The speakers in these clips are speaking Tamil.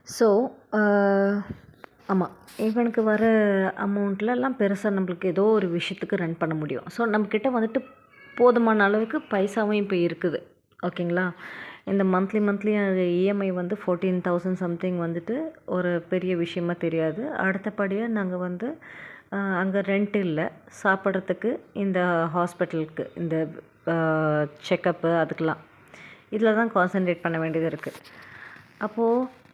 ஸோ ஆமாம், இவனுக்கு வர அமௌண்ட்லலாம் பெருசாக நம்மளுக்கு ஏதோ ஒரு விஷயத்துக்கு ரன் பண்ண முடியும். ஸோ நம்மக்கிட்ட வந்துட்டு போதுமான அளவுக்கு பைசாவும் இப்போ இருக்குது. ஓகேங்களா? இந்த மந்த்லி இஎம்ஐ வந்து 14,000 சம்திங் வந்துட்டு ஒரு பெரிய விஷயமா தெரியாது. அடுத்தபடியாக நாங்கள் வந்து அங்கே ரெண்ட் இல்லை, சாப்பிட்றதுக்கு, இந்த ஹாஸ்பிட்டலுக்கு, இந்த செக்கப்பு, அதுக்கெலாம் இதில் தான் கான்சன்ட்ரேட் பண்ண வேண்டியது இருக்குது. அப்போது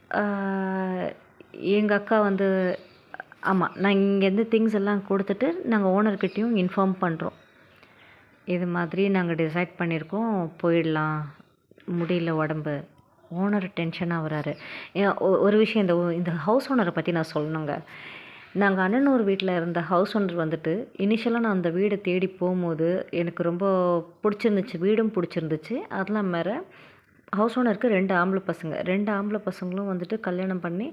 எங்கள் அக்கா வந்து ஆமாம், நான் இங்கேருந்து திங்ஸ் எல்லாம் கொடுத்துட்டு நாங்கள் ஓனர்கிட்டையும் இன்ஃபார்ம் பண்ணுறோம். இது மாதிரி நாங்கள் டிசைட் பண்ணியிருக்கோம், போயிடலாம், முடியல உடம்பு. ஓனர் டென்ஷன் ஆகுறாரு. ஒரு விஷயம், இந்த ஹவுஸ் ஓனரை பற்றி நான் சொல்லணுங்க. நாங்கள் அண்ணனூர் வீட்டில் இருந்த ஹவுஸ் ஓனர் வந்துட்டு இனிஷியலாக நான் அந்த வீடை தேடி போகும்போது எனக்கு ரொம்ப பிடிச்சிருந்துச்சு, வீடும் பிடிச்சிருந்துச்சு. அதெல்லாம் வேறு ஹவுஸ் ஓனருக்கு 2 ஆம்பளை பசங்க. 2 ஆம்பளை பசங்களும் வந்துட்டு கல்யாணம் பண்ணி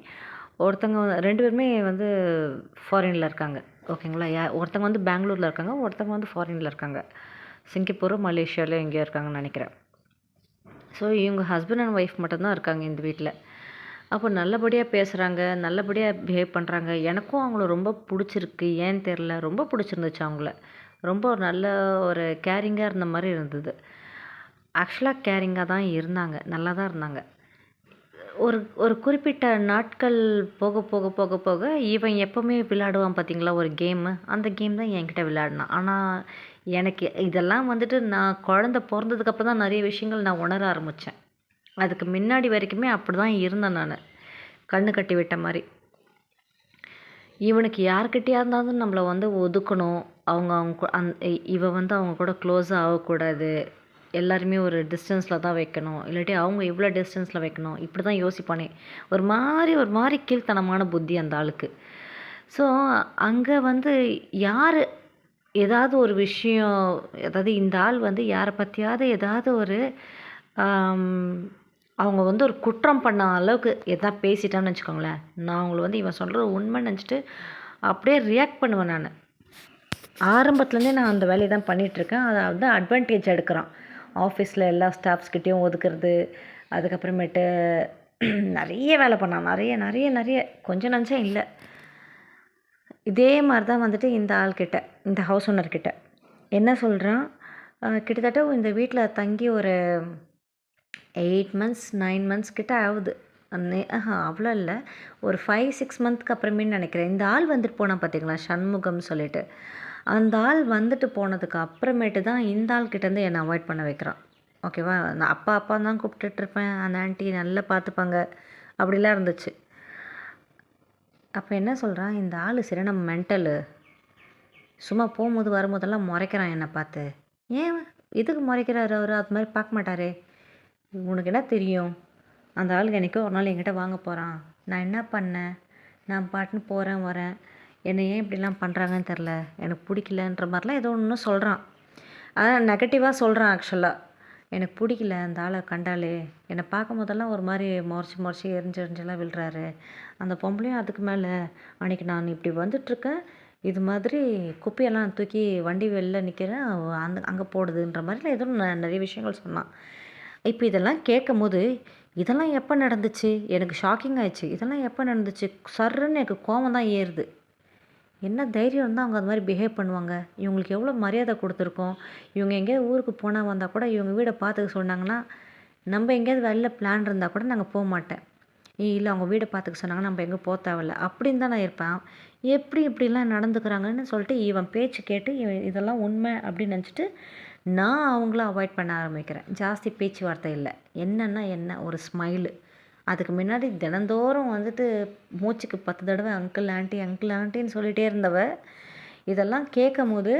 ஒருத்தங்க 2 பேருமே வந்து ஃபாரினில் இருக்காங்க. ஓகேங்களா? ஒருத்தங்க வந்து பெங்களூரில் இருக்காங்க, ஒருத்தங்க வந்து ஃபாரினில் இருக்காங்க. சிங்கப்பூர், மலேசியாவில் எங்கேயோ இருக்காங்கன்னு நினைக்கிறேன். ஸோ இவங்க ஹஸ்பண்ட் அண்ட் ஒய்ஃப் மட்டும்தான் இருக்காங்க இந்த வீட்டில். அப்போ நல்லபடியாக பேசுகிறாங்க, நல்லபடியாக பிஹேவ் பண்ணுறாங்க. எனக்கும் அவங்கள ரொம்ப பிடிச்சிருக்கு, ஏன்னு தெரில, ரொம்ப பிடிச்சிருந்துச்சு அவங்கள. ரொம்ப ஒரு நல்ல ஒரு கேரிங்காக இருந்த மாதிரி இருந்தது. ஆக்சுவலாக கேரிங்காக தான் இருந்தாங்க, நல்லா தான் இருந்தாங்க. ஒரு குறிப்பிட்ட நாட்கள் போக போக போக போக இவன் எப்போவுமே விளையாடுவான் பார்த்தீங்களா ஒரு கேமு, அந்த கேம் தான் என்கிட்ட விளையாடினான். ஆனால் எனக்கு இதெல்லாம் வந்துட்டு நான் குழந்த பிறந்ததுக்கப்புறம் தான் நிறைய விஷயங்கள் நான் உணர ஆரம்பித்தேன். அதுக்கு முன்னாடி வரைக்குமே அப்படி தான் இருந்தேன் நான், கண்ணு கட்டி விட்ட மாதிரி. இவனுக்கு யார்கிட்டயா இருந்தாலும் நம்மளை வந்து ஒதுக்கணும், இவன் வந்து அவங்க கூட க்ளோஸாக ஆகக்கூடாது, எல்லாருமே ஒரு டிஸ்டன்ஸில் தான் வைக்கணும், இல்லாட்டி அவங்க இவ்வளோ டிஸ்டன்ஸில் வைக்கணும், இப்படி தான் யோசிப்பானே. ஒரு மாதிரி கீழ்த்தனமான புத்தி அந்த ஆளுக்கு. ஸோ அங்கே வந்து யார் ஏதாவது ஒரு விஷயம், அதாவது இந்த ஆள் வந்து யாரை பற்றியாவது ஏதாவது ஒரு அவங்க வந்து ஒரு குற்றம் பண்ண அளவுக்கு எதாவது பேசிட்டான்னு வச்சுக்கோங்களேன், நான் அவங்கள வந்து இவன் சொல்கிற உண்மை நினச்சிட்டு அப்படியே ரியாக்ட் பண்ணுவேன் நான். ஆரம்பத்துலேருந்தே நான் அந்த வேலையை தான் பண்ணிகிட்ருக்கேன். அதை வந்து அட்வான்டேஜ் எடுக்கிறான். ஆஃபீஸில் எல்லா ஸ்டாஃப்ஸ்கிட்டையும் ஒதுக்குறது, அதுக்கப்புறமேட்டு நிறைய வேலை பண்ணான், நிறைய கொஞ்சம் நஞ்சம் இல்லை. இதே மாதிரி தான் வந்துட்டு இந்த ஆள்கிட்ட, இந்த ஹவுஸ் ஓனர்கிட்ட என்ன சொல்கிறான், கிட்டத்தட்ட இந்த வீட்டில் தங்கி ஒரு 8 months 9 months கிட்ட ஆகுது. அவ்வளோ இல்லை, ஒரு 5-6 மந்த்துக்கு அப்புறமேன்னு நினைக்கிறேன். இந்த ஆள் வந்துட்டு போனால் பார்த்தீங்களா, சண்முகம்னு சொல்லிட்டு, அந்த ஆள் வந்துட்டு போனதுக்கு அப்புறமேட்டு தான் இந்த ஆள்கிட்டேருந்து என்னை அவாய்ட் பண்ண வைக்கிறான். ஓகேவா? நான் அப்பா தான் கூப்பிட்டுட்ருப்பேன், அந்த ஆண்டி நல்லா பார்த்துப்பாங்க, அப்படிலாம் இருந்துச்சு. அப்போ என்ன சொல்கிறான், இந்த ஆள் சரியான மென்டலு, சும்மா போகும்போது வரும்போதெல்லாம் முறைக்கிறான் என்னை பார்த்து. ஏன் எதுக்கு முறைக்கிறாரு அவர்? அது மாதிரி பார்க்க மாட்டாரே. உனக்கு என்ன தெரியும்? அந்த ஆளுக்கு என்றைக்கோ ஒரு நாள் என்கிட்ட வாங்க போகிறான், நான் என்ன பண்ணேன்? நான் பாட்டுன்னு போகிறேன் வரேன், என்னை ஏன் இப்படிலாம் பண்ணுறாங்கன்னு தெரில, எனக்கு பிடிக்கலன்ற மாதிரிலாம் ஏதோ ஒன்று சொல்கிறான். அதான் நெகட்டிவாக சொல்கிறான். ஆக்சுவலாக எனக்கு பிடிக்கல அந்த ஆளை கண்டாலே, என்னை பார்க்கும் போதெல்லாம் ஒரு மாதிரி முறைச்சி எரிஞ்செல்லாம் விழுறாரு. அந்த பொம்பளையும் அதுக்கு மேலே, அன்றைக்கி நான் இப்படி வந்துட்டுருக்கேன், இது மாதிரி குப்பையெல்லாம் தூக்கி வண்டி வெளில நிற்கிறேன், அங்கே போடுதுன்ற மாதிரிலாம் ஏதோ நிறைய விஷயங்கள் சொன்னான். இப்போ இதெல்லாம் கேட்கும் போது, இதெல்லாம் எப்போ நடந்துச்சு? எனக்கு ஷாக்கிங் ஆயிடுச்சு. இதெல்லாம் எப்போ நடந்துச்சு? சர்ருன்னு எனக்கு கோவம் தான் ஏறுது. என்ன தைரியம் இருந்தால் அவங்க அது மாதிரி பிஹேவ் பண்ணுவாங்க? இவங்களுக்கு எவ்வளோ மரியாதை கொடுத்துருக்கோம். இவங்க எங்கேயாவது ஊருக்கு போனால் வந்தால் கூட இவங்க வீடை பார்த்துக்க சொன்னாங்கன்னா, நம்ம எங்கேயாவது வெளில பிளான் இருந்தால் கூட நாங்கள் போக மாட்டேன். இல்லை அவங்க வீடை பார்த்துக்க சொன்னாங்கன்னா நம்ம எங்கே போக தேவையில்ல அப்படின்னு தான் நான் இருப்பேன். எப்படி இப்படிலாம் நடந்துக்கிறாங்கன்னு சொல்லிட்டு இவன் பேச்சு கேட்டு இதெல்லாம் உண்மை அப்படின்னு நினச்சிட்டு நான் அவங்கள அவாய்ட் பண்ண ஆரம்பிக்கிறேன். ஜாஸ்தி பேச்சுவார்த்தை இல்லை, என்னன்னா என்ன ஒரு ஸ்மைலு. அதுக்கு முன்னாடி தினந்தோறும் வந்துட்டு மூச்சுக்கு 10 தடவை அங்கிள் ஆண்டின்னு சொல்லிகிட்டே இருந்தவ, இதெல்லாம் கேட்கும் போது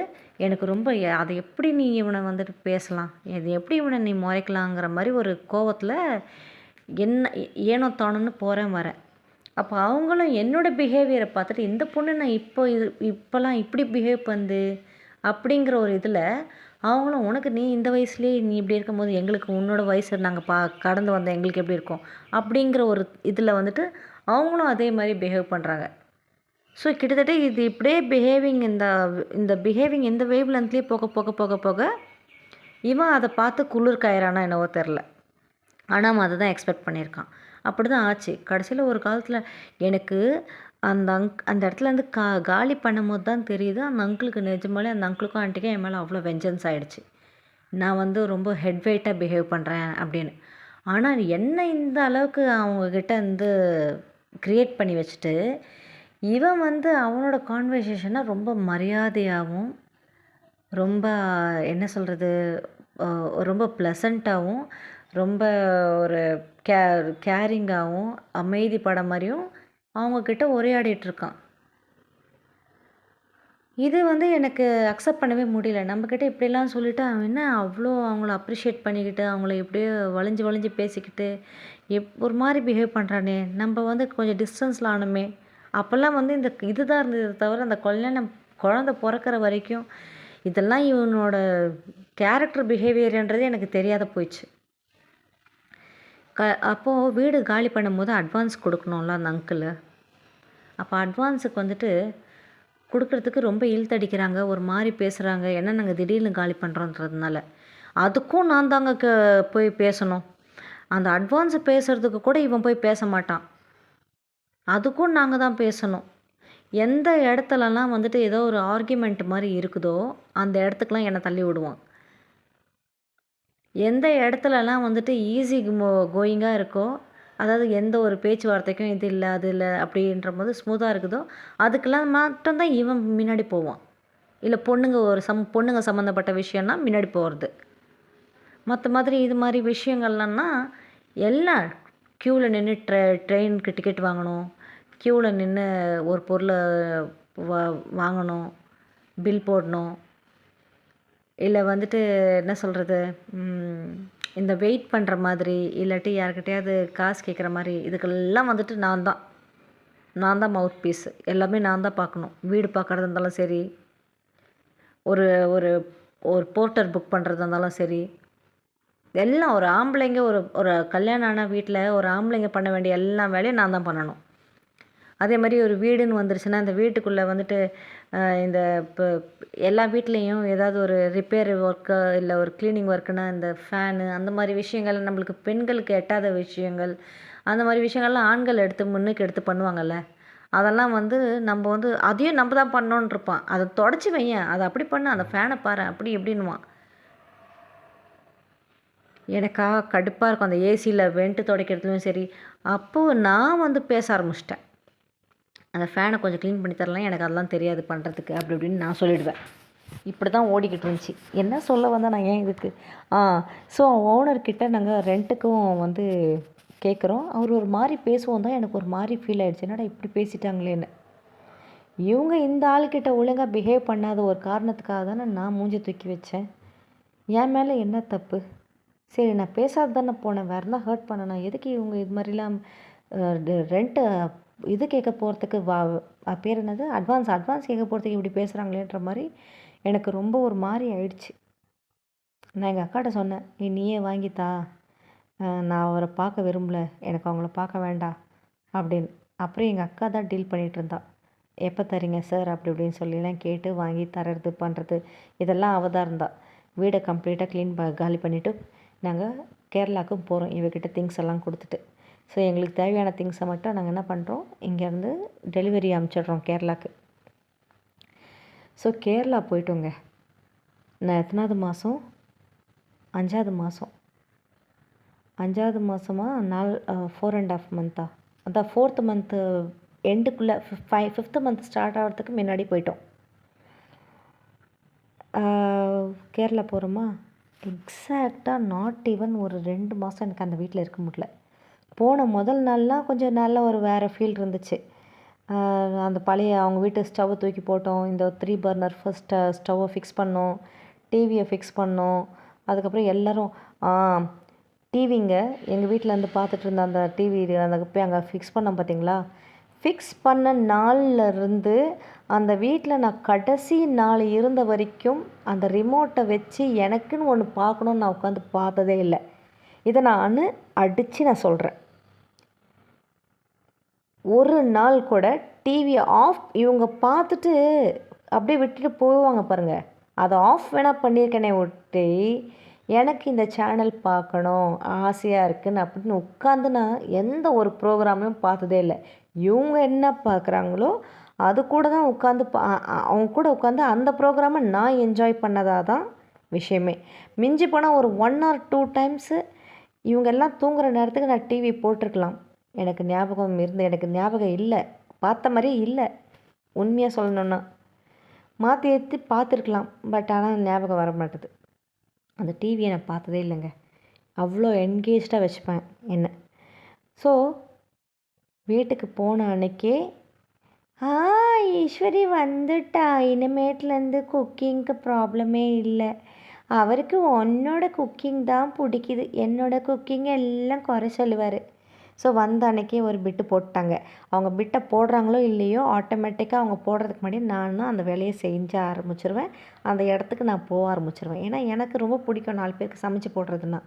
எனக்கு ரொம்ப அதை எப்படி நீ இவனை வந்துட்டு பேசலாம், இது எப்படி இவனை நீ முறைக்கலாங்கிற மாதிரி ஒரு கோவத்தில் என்ன ஏனோ தானோன்னு போகிறேன் வரேன். அப்போ அவங்களும் என்னோடய பிஹேவியரை பார்த்துட்டு, இந்த பொண்ணு நான் இப்போலாம் இப்படி பிஹேவ் பண்ணுது அப்படிங்கிற ஒரு இதில் அவங்களும், உனக்கு நீ இந்த வயசுலேயே நீ இப்படி இருக்கும்போது எங்களுக்கு உன்னோட வயசு நாங்கள் கடந்து வந்த எங்களுக்கு எப்படி இருக்கும் அப்படிங்கிற ஒரு இதில் வந்துட்டு அவங்களும் அதே மாதிரி பிஹேவ் பண்ணுறாங்க. ஸோ கிட்டத்தட்ட இது இப்படியே இந்த பிஹேவிங் இந்த வேவ் லென்த்லேயே போக போக போக போக இவன் அதை பார்த்து குளிர் காயிறானா என்னவோ தெரில. ஆனால் அவன் அதை தான் எக்ஸ்பெக்ட் பண்ணியிருக்கான். அப்படி தான் ஆச்சு. கடைசியில் ஒரு காலத்தில் எனக்கு அந்த இடத்துலேருந்து காலி பண்ணும்போது தான் தெரியுது, அந்த அங்கிளுக்கு நிஜமாலே அந்த அங்கிளுக்கும் ஆண்டிக்கும் என் மேலே அவ்வளோ வெஞ்சன்ஸ் ஆகிடுச்சு. நான் வந்து ரொம்ப ஹெட் வெயிட்டாக பிஹேவ் பண்ணுறேன் அப்படின்னு. ஆனால் என்ன இந்த அளவுக்கு அவங்கக்கிட்ட வந்து க்ரியேட் பண்ணி வச்சுட்டு, இவன் வந்து அவனோட கான்வர்சேஷனை ரொம்ப மரியாதையாகவும், ரொம்ப என்ன சொல்கிறது, ரொம்ப ப்ளசண்ட்டாகவும், ரொம்ப ஒரு கேரிங்காகவும், அமைதிப்பட மாதிரியும் அவங்கக்கிட்ட உரையாடிட்டுருக்கான். இது வந்து எனக்கு அக்செப்ட் பண்ணவே முடியல. நம்மக்கிட்ட இப்படிலாம் சொல்லிவிட்டு அவன் என்ன அவ்வளோ அவங்கள அப்ரிஷியேட் பண்ணிக்கிட்டு, அவங்கள எப்படியோ வளைஞ்சு வளைஞ்சு பேசிக்கிட்டு, ஒரு மாதிரி பிஹேவ் பண்ணுறானே, நம்ம வந்து கொஞ்சம் டிஸ்டன்ஸில் ஆனோமே. அப்போல்லாம் வந்து இந்த இதுதான் இருந்தது தவிர, அந்த குழந்த பிறக்கிற வரைக்கும் இதெல்லாம் இவனோட கேரக்டர் பிஹேவியர்ன்றது எனக்கு தெரியாத போயிடுச்சு. அப்போது வீடு காலி பண்ணும்போது அட்வான்ஸ் கொடுக்கணும்ல அந்த அங்கிள். அப்போ அட்வான்ஸுக்கு வந்துட்டு கொடுக்குறதுக்கு ரொம்ப இழுத்தடிக்கிறாங்க, ஒரு மாதிரி பேசுகிறாங்க. ஏன்னா நாங்கள் திடீர்னு காலி பண்ணுறோன்றதுனால. அதுக்கும் நான் தாங்க போய் பேசணும். அந்த அட்வான்ஸ் பேசுகிறதுக்கு கூட இவன் போய் பேச மாட்டான். அதுக்கும் நாங்கள் தான் பேசணும். எந்த இடத்துலலாம் வந்துட்டு ஏதோ ஒரு ஆர்கியூமெண்ட் மாதிரி இருக்குதோ அந்த இடத்துக்குலாம் என்னை தள்ளி விடுவான். எந்த இடத்துலலாம் வந்துட்டு ஈஸி கோயிங்காக இருக்கோ, அதாவது எந்த ஒரு பேச்சுவார்த்தைக்கும் இது இல்லை அது இல்லை அப்படின்ற போது ஸ்மூத்தாக இருக்குதோ அதுக்கெல்லாம் மட்டும்தான் இவன் முன்னாடி போவான். இல்லை பொண்ணுங்க சம்மந்தப்பட்ட விஷயம்னா முன்னாடி போகிறது. மற்ற மாதிரி இது மாதிரி விஷயங்கள்லாம் எல்லாம் க்யூவில் நின்று ட்ரெயினுக்கு டிக்கெட் வாங்கணும், க்யூவில் நின்று ஒரு பொருளை வாங்கணும், பில் போடணும், இல்லை வந்துட்டு என்ன சொல்கிறது, இந்த வெயிட் பண்ணுற மாதிரி, இல்லாட்டி யார்கிட்டையாவது காசு கேட்குற மாதிரி, இதுக்கெல்லாம் வந்துட்டு நான் தான் மவுத் பீஸ். எல்லாமே நான் தான் பார்க்கணும். வீடு பார்க்குறதா இருந்தாலும் சரி, ஒரு ஒரு ஒரு போர்ட்டர் புக் பண்ணுறதா இருந்தாலும் சரி, எல்லாம் ஒரு ஆம்பளைங்க ஒரு கல்யாணம் ஆன வீட்டில் ஒரு ஆம்பளைங்க பண்ண வேண்டிய எல்லா வேலையும் நான் தான் பண்ணணும். அதே மாதிரி ஒரு வீடுன்னு வந்துருச்சுன்னா இந்த வீட்டுக்குள்ளே வந்துட்டு இந்த இப்போ எல்லா வீட்லேயும் ஏதாவது ஒரு ரிப்பேர் ஒர்க்கு இல்லை ஒரு க்ளீனிங் ஒர்க்குன்னா இந்த ஃபேனு அந்த மாதிரி விஷயங்கள், நம்மளுக்கு பெண்களுக்கு எட்டாத விஷயங்கள், அந்த மாதிரி விஷயங்கள்லாம் ஆண்கள் முன்னுக்கு எடுத்து பண்ணுவாங்கள்ல, அதெல்லாம் வந்து நம்ம வந்து அதையும் நம்ம தான் பண்ணோன்னு இருப்பான். அதை தொடச்சி வையேன், அதை அப்படி பண்ண, அந்த ஃபேனை பாரு அப்படி எப்படின்னுவான். எனக்கா கடுப்பாக இருக்கும் அந்த ஏசியில் வெண்ட்டு துடைக்கிறதுலையும் சரி. அப்போது நான் வந்து பேச ஆரம்பிச்சிட்டேன். அந்த ஃபேனை கொஞ்சம் க்ளீன் பண்ணி தரலாம், எனக்கு அதெல்லாம் தெரியாது பண்ணுறதுக்கு அப்படி இப்படின்னு நான் சொல்லிவிடுவேன். இப்படி தான் ஓடிக்கிட்டு இருந்துச்சு. என்ன சொல்ல வந்தால் நான் ஏன் இதுக்கு ஸோ ஓனர்கிட்ட நாங்கள் ரெண்ட்டுக்கும் வந்து கேட்குறோம். அவர் ஒரு மாதிரி பேசுவோம் தான் எனக்கு ஒரு மாதிரி ஃபீல் ஆகிடுச்சு. என்னடா இப்படி பேசிட்டாங்களேன்னு. இவங்க இந்த ஆள்கிட்ட ஒழுங்காக பிஹேவ் பண்ணாத ஒரு காரணத்துக்காக தானே நான் மூஞ்சி தூக்கி வச்சேன். என் மேலே என்ன தப்பு? சரி நான் பேசாத தானே போனேன், வேறு தான் ஹர்ட் பண்ணேன். நான் எதுக்கு இவங்க இது மாதிரிலாம் ரெண்ட்டு இது கேட்க போகிறதுக்கு பேர் என்னது அட்வான்ஸ் கேட்க போகிறதுக்கு இப்படி பேசுகிறாங்களேன்ற மாதிரி எனக்கு ரொம்ப ஒரு மாதிரி ஆயிடுச்சு. நான் எங்கள் அக்காட்ட சொன்னேன், நீயே வாங்கித்தா, நான் அவரை பார்க்க விரும்பல, எனக்கு அவங்கள பார்க்க வேண்டாம் அப்படின்னு. அப்புறம் எங்கள் அக்கா தான் டீல் பண்ணிகிட்டு இருந்தா. எப்போ தரீங்க சார் அப்படி இப்படின்னு சொல்லிலாம் கேட்டு வாங்கி தர்றது பண்ணுறது இதெல்லாம் அவள் தான் இருந்தா. வீடை கம்ப்ளீட்டாக காலி பண்ணிவிட்டு நாங்கள் கேரளாவுக்கும் போகிறோம் இவகிட்ட திங்ஸ் எல்லாம் கொடுத்துட்டு. ஸோ எங்களுக்கு தேவையான திங்ஸை மட்டும் நாங்கள் என்ன பண்ணுறோம், இங்கேருந்து டெலிவரி அனுப்பிச்சிட்றோம் கேரளாவுக்கு. ஸோ கேரளா போய்ட்டோங்க. நான் எத்தனாவது மாதம், 5வது மாதம் 5வது மாதமா 4.5 மந்த்தா, அதான் 4th month எண்டுக்குள்ளே 5th month start ஆகிறதுக்கு முன்னாடி போயிட்டோம். கேரளா போகிறோமா, எக்ஸாக்டாக நாட் ஈவன் ஒரு 2 மாதம் எனக்கு அந்த வீட்டில் இருக்க முடியல. போன முதல் நாள்லாம் கொஞ்சம் நல்ல ஒரு வேறு ஃபீல் இருந்துச்சு. அந்த பழைய அவங்க வீட்டு ஸ்டவ்வை தூக்கி போட்டோம், இந்த 3 பர்னர் ஃபர்ஸ்ட் ஸ்டவ்வை ஃபிக்ஸ் பண்ணோம், டிவியை ஃபிக்ஸ் பண்ணோம். அதுக்கப்புறம் எல்லோரும் டிவிங்க எங்கள் வீட்டில் வந்து பார்த்துட்டு இருந்த அந்த டிவி அந்த போய் அங்கே ஃபிக்ஸ் பண்ணோம் பார்த்தீங்களா. ஃபிக்ஸ் பண்ண நாள்லேருந்து அந்த வீட்டில் நான் கடைசி நாள் இருந்த வரைக்கும் அந்த ரிமோட்டை வச்சு எனக்குன்னு ஒன்று பார்க்கணுன்னு நான் உட்காந்து பார்த்ததே இல்லை. இதை நான் அடித்து நான் சொல்கிறேன். ஒரு நாள் கூட டிவியை ஆஃப் இவங்க பார்த்துட்டு அப்படியே விட்டுட்டு போவாங்க பாருங்கள், அதை ஆஃப் வேணால் பண்ணியிருக்கேனே ஒட்டி எனக்கு இந்த சேனல் பார்க்கணும் ஆசையாக இருக்குன்னு அப்படின்னு உட்காந்து நான் எந்த ஒரு ப்ரோக்ராமையும் பார்த்ததே இல்லை. இவங்க என்ன பார்க்குறாங்களோ அது கூட தான் உட்காந்து அவங்க கூட உட்காந்து அந்த ப்ரோக்ராமை நான் என்ஜாய் பண்ணதாக தான் விஷயமே. மிஞ்சி போனால் ஒரு 1 or 2 டைம்ஸு இவங்க எல்லாம் தூங்குகிற நேரத்துக்கு நான் டிவி போட்டிருக்கலாம். எனக்கு ஞாபகம் இல்லை, பார்த்த மாதிரியே இல்லை. உண்மையாக சொல்லணுன்னா மாற்றி ஏற்றி பார்த்துருக்கலாம், பட் ஆனால் ஞாபகம் வர மாட்டுது. அந்த டிவியை நான் பார்த்ததே இல்லைங்க. அவ்வளோ என்கேஜ்டாக வச்சுப்பேன் என்ன. ஸோ வீட்டுக்கு போன அன்னைக்கே ஈஸ்வரி வந்துட்டா, இனிமேட்லேருந்து குக்கிங்க்கு ப்ராப்ளமே இல்லை, அவருக்கு உன்னோட குக்கிங் தான் பிடிக்குது, என்னோட குக்கிங் எல்லாம் குறை சொல்லுவார். ஸோ வந்த அன்னைக்கே ஒரு பிட்டு போட்டாங்க. அவங்க பிட்டை போடுறாங்களோ இல்லையோ ஆட்டோமேட்டிக்காக அவங்க போடுறதுக்கு முன்னாடி நானும் அந்த வேலையை செஞ்ச ஆரம்பிச்சிருவேன். அந்த இடத்துக்கு நான் போக ஆரம்பிச்சிருவேன். ஏன்னா எனக்கு ரொம்ப பிடிக்கும் 4 பேருக்கு சமைச்சு போடுறதுன்னா.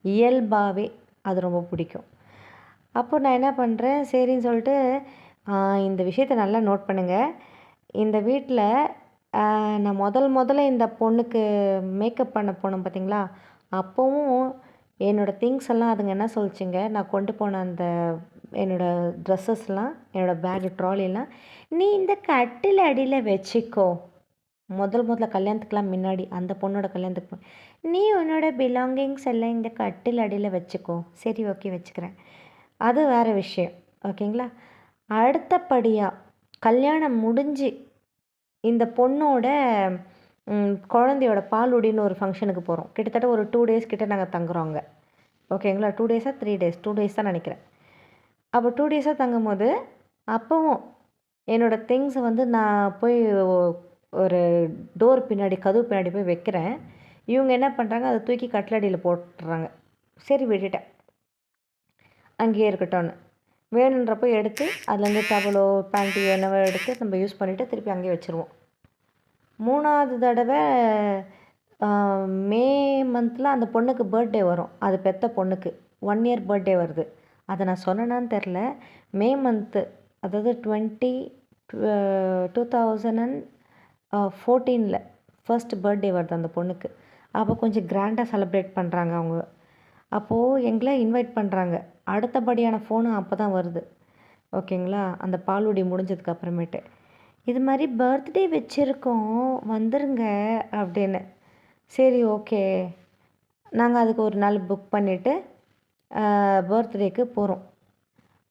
இயல்பாகவே அது ரொம்ப பிடிக்கும். அப்போ நான் என்ன பண்ணுறேன், சரின்னு சொல்லிட்டு இந்த விஷயத்தை நல்லா நோட் பண்ணுங்கள். இந்த வீட்டில் நான் முதல்ல இந்த பொண்ணுக்கு மேக்கப் பண்ண போனோம் பார்த்தீங்களா, அப்போவும் என்னோடய திங்ஸ் எல்லாம் அதுங்க என்ன சொல்லிச்சுங்க, நான் கொண்டு போன அந்த என்னோடய ட்ரெஸ்ஸஸ்லாம், என்னோடய பேகு ட்ராலிலாம், நீ இந்த கட்டில் அடியில் வச்சுக்கோ. முதல்ல கல்யாணத்துக்கெலாம் முன்னாடி அந்த பொண்ணோட கல்யாணத்துக்கு நீ உன்னோட பிலாங்கிங்ஸ் எல்லாம் இந்த கட்டில் அடியில் வச்சுக்கோ. சரி, ஓகே, வச்சுக்கிறேன். அது வேறு விஷயம், ஓகேங்களா. அடுத்தபடியாக கல்யாணம் முடிஞ்சு இந்த பொண்ணோட குழந்தையோட பாலுடின்னு ஒரு ஃபங்க்ஷனுக்கு போகிறோம். கிட்டத்தட்ட ஒரு 2 days கிட்ட நாங்கள் தங்குறோங்க, ஓகேங்களா. 2 days 3 days 2 days தான் நினைக்கிறேன். அப்போ 2 days தங்கும் போது அப்போவும் என்னோடய திங்ஸை வந்து நான் போய் ஒரு டோர் பின்னாடி, கதவு பின்னாடி போய் வைக்கிறேன். இவங்க என்ன பண்ணுறாங்க, அதை தூக்கி கட்டிலடியில் போட்டுறாங்க. சரி, விட்டுட்டேன், அங்கேயே இருக்கட்டும்னு. வேணுன்றப்போ எடுத்து அதுலேருந்து டவலோ பேண்ட்டி என்னவோ எடுத்து நம்ம யூஸ் பண்ணிவிட்டு திருப்பி அங்கேயே வச்சுருவோம். 3வது தடவை மே மந்தில் அந்த பொண்ணுக்கு பர்த்டே வரும். அது பெற்ற பொண்ணுக்கு 1 year பர்த்டே வருது. அதை நான் சொன்னேனான்னு தெரில. மே மந்த்து, அதாவது 2014 ஃபர்ஸ்ட் பர்த்டே வருது அந்த பொண்ணுக்கு. அப்போ கொஞ்சம் கிராண்டாக செலிப்ரேட் பண்ணுறாங்க அவங்க. அப்போது எங்களை இன்வைட் பண்ணுறாங்க. அடுத்தபடியான ஃபோனும் அப்போ தான் வருது, ஓகேங்களா. அந்த பாலுடி முடிஞ்சதுக்கு அப்புறமேட்டு இது மாதிரி பர்த்டே வச்சுருக்கோம், வந்துருங்க அப்படின்னு. சரி, ஓகே. நாங்கள் அதுக்கு ஒரு நாள் புக் பண்ணிவிட்டு பர்த்டேக்கு போகிறோம்.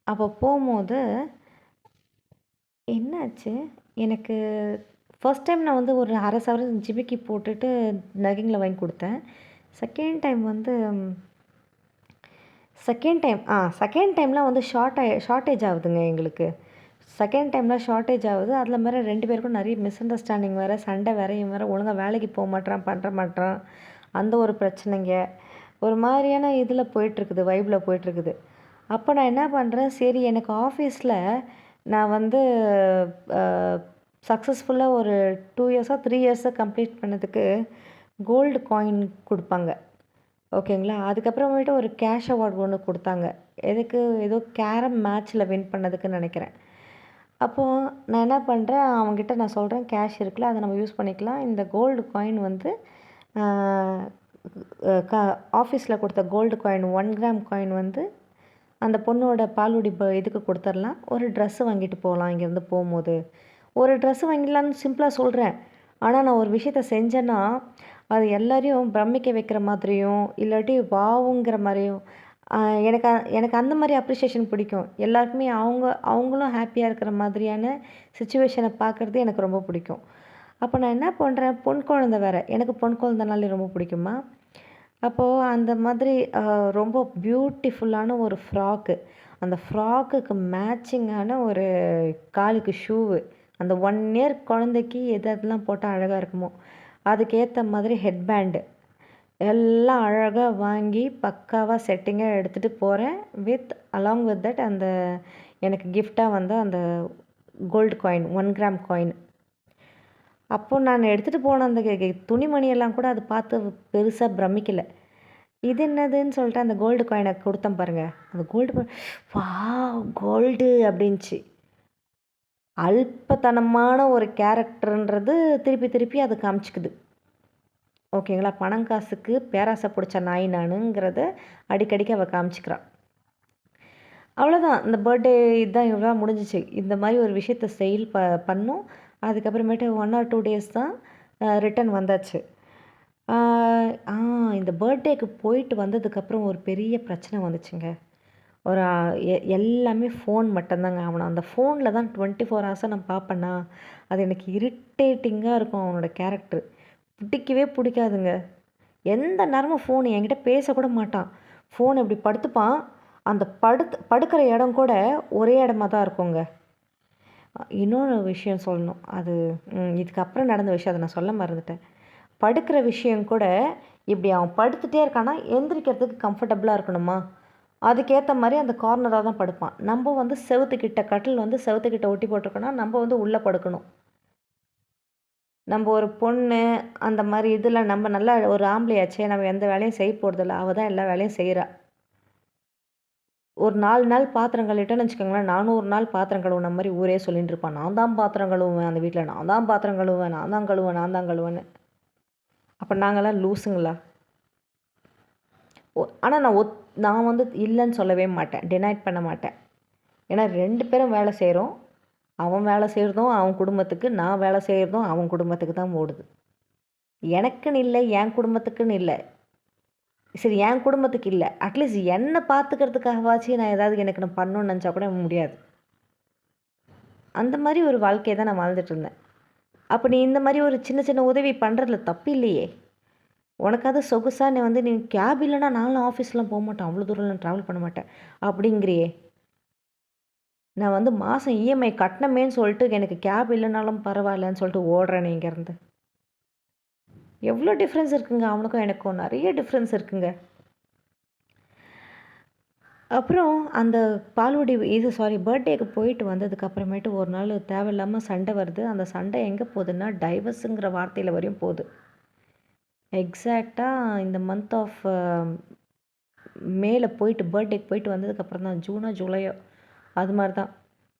அப்போ போகும்போது என்னாச்சு, எனக்கு ஃபர்ஸ்ட் டைம் நான் வந்து ஒரு அரை சவரன் ஜிமிக்கி போட்டுட்டு நகைங்களை வாங்கி கொடுத்தேன். செகண்ட் டைமில் வந்து ஷார்ட்டேஜ் ஆகுதுங்க எங்களுக்கு. செகண்ட் டைமில் ஷார்ட்டேஜ் ஆகுது. அதில் வேறு 2 பேருக்கும் நிறைய மிஸ் அண்டர்ஸ்டாண்டிங் வேறு, சண்டை வேறு. இவன் வேறு ஒழுங்காக வேலைக்கு போக மாட்டான், பண்ணுற மாட்டான், அந்த ஒரு பிரச்சனைங்க. ஒரு மாதிரியான இதில் போயிட்டுருக்குது, வைப்பில் போயிட்டுருக்குது. அப்போ நான் என்ன பண்ணுறேன், சரி எனக்கு ஆஃபீஸில் நான் வந்து சக்ஸஸ்ஃபுல்லாக ஒரு 2 years 3 years கம்ப்ளீட் பண்ணதுக்கு கோல்டு காயின் கொடுப்பாங்க, ஓகேங்களா. அதுக்கப்புறமேட்டு ஒரு கேஷ் அவார்டு ஒன்று கொடுத்தாங்க. எதுக்கு, ஏதோ கேரம் மேட்ச்சில் வின் பண்ணதுக்குன்னு நினைக்கிறேன். அப்போது நான் என்ன பண்ணுறேன், அவங்ககிட்ட நான் சொல்கிறேன், கேஷ் இருக்குல்ல, அதை நம்ம யூஸ் பண்ணிக்கலாம். இந்த கோல்டு காயின் வந்து ஆஃபீஸில் கொடுத்த கோல்டு காயின் 1 gram காயின் வந்து அந்த பொண்ணோட பாலுடி இதுக்கு கொடுத்துர்லாம். ஒரு ட்ரெஸ்ஸு வாங்கிட்டு போகலாம், இங்கேருந்து போகும்போது ஒரு ட்ரெஸ்ஸு வாங்கிடலான்னு சிம்பிளாக சொல்கிறேன். ஆனால் நான் ஒரு விஷயத்த செஞ்சேன்னா அது எல்லாரையும் பிரமிக்க வைக்கிற மாதிரியும் இல்லாட்டி வாவுங்கிற மாதிரியும் எனக்கு அந்த மாதிரி அப்ரிஷியேஷன் பிடிக்கும். எல்லாருக்குமே அவங்களும் ஹாப்பியாக இருக்கிற மாதிரியான சிச்சுவேஷனை பார்க்குறது எனக்கு ரொம்ப பிடிக்கும். அப்போ நான் என்ன பண்ணுறேன், பொன் குழந்தை வேறு, எனக்கு பொன் குழந்தைனாலே ரொம்ப பிடிக்குமா. அப்போது அந்த மாதிரி ரொம்ப பியூட்டிஃபுல்லான ஒரு ஃப்ராக்கு, அந்த ஃப்ராக்குக்கு மேட்சிங்கான ஒரு காலுக்கு ஷூவு, அந்த 1 year குழந்தைக்கு எதெல்லாம் போட்டால் அழகாக இருக்குமோ அதுக்கேற்ற மாதிரி ஹெட்பேண்டு எல்லாம் அழகாக வாங்கி பக்காவாக செட்டிங்காக எடுத்துகிட்டு போகிறேன். அலாங் வித் தட் அந்த எனக்கு கிஃப்டாக வந்த அந்த கோல்டு காயின் 1 gram காயின். அப்போது நான் எடுத்துகிட்டு போன அந்த துணிமணியெல்லாம் கூட அது பார்த்து பெருசாக பிரமிக்கலை. இது என்னதுன்னு சொல்லிட்டு அந்த கோல்டு காயினை கொடுத்தேன் பாருங்கள். அந்த கோல்டு அப்படின்ச்சு. அல்பத்தனமான ஒரு கேரக்டர்ன்றது திருப்பி அது காமிச்சிக்குது. ஓகேங்களா? பணம் காசுக்கு பேராசை பிடிச்ச நாய் நானுங்கிறத அடிக்கடிக்கு அவள் காமிச்சிக்கிறாள். அவ்வளோதான், இந்த பர்த்டே இதுதான் இவ்வளோ முடிஞ்சிச்சு. இந்த மாதிரி ஒரு விஷயத்த பண்ணோம். அதுக்கப்புறமேட்டு 1 ஆர் 2 டேஸ் தான் ரிட்டர்ன் வந்தாச்சு. இந்த பர்த்டேக்கு போயிட்டு வந்ததுக்கப்புறம் ஒரு பெரிய பிரச்சனை வந்துச்சுங்க. ஒரு எல்லாமே ஃபோன் மட்டும்தாங்க. அவனை அந்த ஃபோனில் தான் 24 ஹவர்ஸாக நான் பார்ப்பேனா, அது எனக்கு இரிட்டேட்டிங்காக இருக்கும். அவனோட கேரக்டர் பிடிக்கவே பிடிக்காதுங்க. எந்த நேரமும் ஃபோன் என்கிட்ட பேசக்கூட மாட்டான். ஃபோன் இப்படி படுத்துப்பான். அந்த படுக்கிற இடம் கூட ஒரே இடமா தான் இருக்குங்க. இன்னொரு விஷயம் சொல்லணும். அது இதுக்கப்புறம் நடந்த விஷயம், அதை நான் சொல்ல மறந்துட்டேன். படுக்கிற விஷயம் கூட இப்படி அவன் படுத்துகிட்டே இருக்கான்னா எந்திரிக்கிறதுக்கு கம்ஃபர்டபுளாக இருக்கணுமா, அதுக்கேற்ற மாதிரி அந்த கார்னராக தான் படுப்பான். நம்ம வந்து கட்டில் வந்து செவுத்துக்கிட்ட ஒட்டி போட்டிருக்கோன்னா நம்ம வந்து உள்ளே படுக்கணும். நம்ம ஒரு பொண்ணு அந்த மாதிரி இதில் நம்ம நல்லா ஒரு ஆம்பளையாச்சே, நம்ம எந்த வேலையும் செய்ய போகிறதில்ல. அவள் தான் எல்லா வேலையும் செய்கிறா. ஒரு 4 நாள் பாத்திரம் கழுவிட்டோன்னு வச்சுக்கோங்களேன், 400 நாள் பாத்திரம் கழுவுன மாதிரி ஊரே சொல்லிட்டு இருப்பான். நான் தான் பாத்திரம் கழுவுவேன் அந்த வீட்டில், நான் தான் பாத்திரம் கழுவுவேன், நான் தான் கழுவுவேன், நான் தான் கழுவேன்னு. அப்போ நாங்கள்லாம் லூஸுங்களா? ஆனால் நான் வந்து இல்லைன்னு சொல்லவே மாட்டேன், டினைட் பண்ண மாட்டேன். ஏன்னா 2 பேரும் வேலை செய்கிறோம். அவன் வேலை செய்கிறதும் அவன் குடும்பத்துக்கு, நான் வேலை செய்கிறதும் அவன் குடும்பத்துக்கு தான் ஓடுது. எனக்குன்னு இல்லை, என் குடும்பத்துக்குன்னு இல்லை. சரி, என் குடும்பத்துக்கு இல்லை, அட்லீஸ்ட் என்னை பார்த்துக்கிறதுக்காகவாச்சும் நான் ஏதாவது எனக்கு நான் பண்ணணும்னு நினச்சா கூட முடியாது. அந்த மாதிரி ஒரு வாழ்க்கையை தான் நான் வாழ்ந்துட்டு இருந்தேன். அப்போ நீ இந்த மாதிரி ஒரு சின்ன சின்ன உதவி பண்ணுறதுல தப்பு இல்லையே. உனக்காவது சொகுசாக நீ கேப் இல்லைன்னா நானும் ஆஃபீஸ்லாம் போக மாட்டேன், அவ்வளோ தூரம்லாம் ட்ராவல் பண்ண மாட்டேன் அப்படிங்கிறியே. நான் வந்து மாதம் இஎம்ஐ கட்டணமேன்னு சொல்லிட்டு எனக்கு கேப் இல்லைனாலும் பரவாயில்லன்னு சொல்லிட்டு ஓடுறேன் இங்கேருந்து. எவ்வளோ டிஃப்ரென்ஸ் இருக்குங்க, அவனுக்கும் எனக்கும் நிறைய டிஃப்ரென்ஸ் இருக்குங்க. அப்புறம் அந்த பர்த்டேக்கு போயிட்டு வந்ததுக்கப்புறமேட்டு ஒரு நாள் தேவையில்லாமல் சண்டை வருது. அந்த சண்டை எங்கே போகுதுன்னா டைவர்ஸுங்கிற வார்த்தையில் வரையும் போகுது. எக்ஸாக்டாக இந்த மந்த் ஆஃப் மேல போயிட்டு பர்த்டேக்கு போயிட்டு வந்ததுக்கப்புறம் தான், ஜூனோ ஜூலையோ அது மாதிரி தான்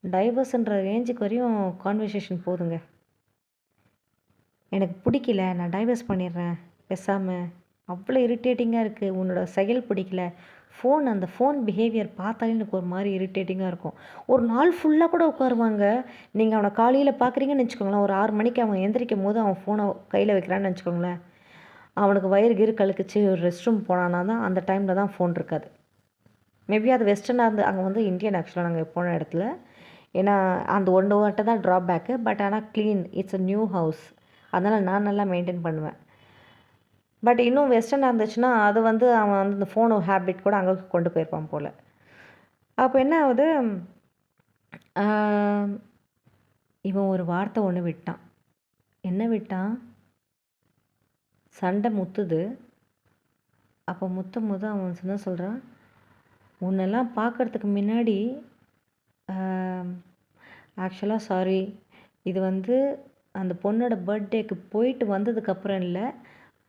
டைவர்ஸுன்ற ரேஞ்சுக்கு வரையும் கான்வர்சேஷன் போகுதுங்க. எனக்கு பிடிக்கல, நான் டைவர்ஸ் பண்ணிடுறேன் பேசாமல், அவ்வளோ இரிட்டேட்டிங்காக இருக்குது, உன்னோட செயல் பிடிக்கல, அந்த ஃபோன் பிஹேவியர் பார்த்தாலே எனக்கு ஒரு மாதிரி இரிட்டேட்டிங்காக இருக்கும். ஒரு நாள் ஃபுல்லாக கூட உட்காருவாங்க. நீங்கள் அவனை காலையில் பார்க்குறீங்கன்னு வச்சுக்கோங்களேன், ஒரு 6 மணிக்கு அவன் எந்திரிக்கும் போது அவன் ஃபோனை கையில் வைக்கிறான்னு வச்சுக்கோங்களேன், அவனுக்கு வயிறு கழுக்குச்சு ஒரு ரெஸ்ட் ரூம் போனான்னா தான் அந்த டைமில் தான் ஃபோன் இருக்காது. மேபி அது வெஸ்டர்னாக இருந்து, அங்கே வந்து இந்தியன் ஆக்சுவலாக நாங்கள் போன இடத்துல. ஏன்னா அந்த ஒன்று மட்டும் தான் ட்ராபேக்கு. பட் ஆனால் clean, it's a new house, அதனால் நான் நல்லா மெயின்டைன் பண்ணுவேன். பட் இன்னும் வெஸ்டர்னாக இருந்துச்சுன்னா அது வந்து அவன் வந்து இந்த ஃபோனு ஹேபிட் கூட அங்கே கொண்டு போயிருப்பான் போல். அப்போ என்ன ஆகுது, இவன் ஒரு வார்த்தை ஒன்று விட்டான். என்ன விட்டான்? சண்டை முத்துது. அப்போ முத்தும் போது அவன் என்ன சொல்கிறான், உன்னெல்லாம் பார்க்குறதுக்கு முன்னாடி ஆக்சுவலாக சாரி, இது வந்து அந்த பொண்ணோட பர்த்டேக்கு போயிட்டு வந்ததுக்கப்புறம் இல்லை,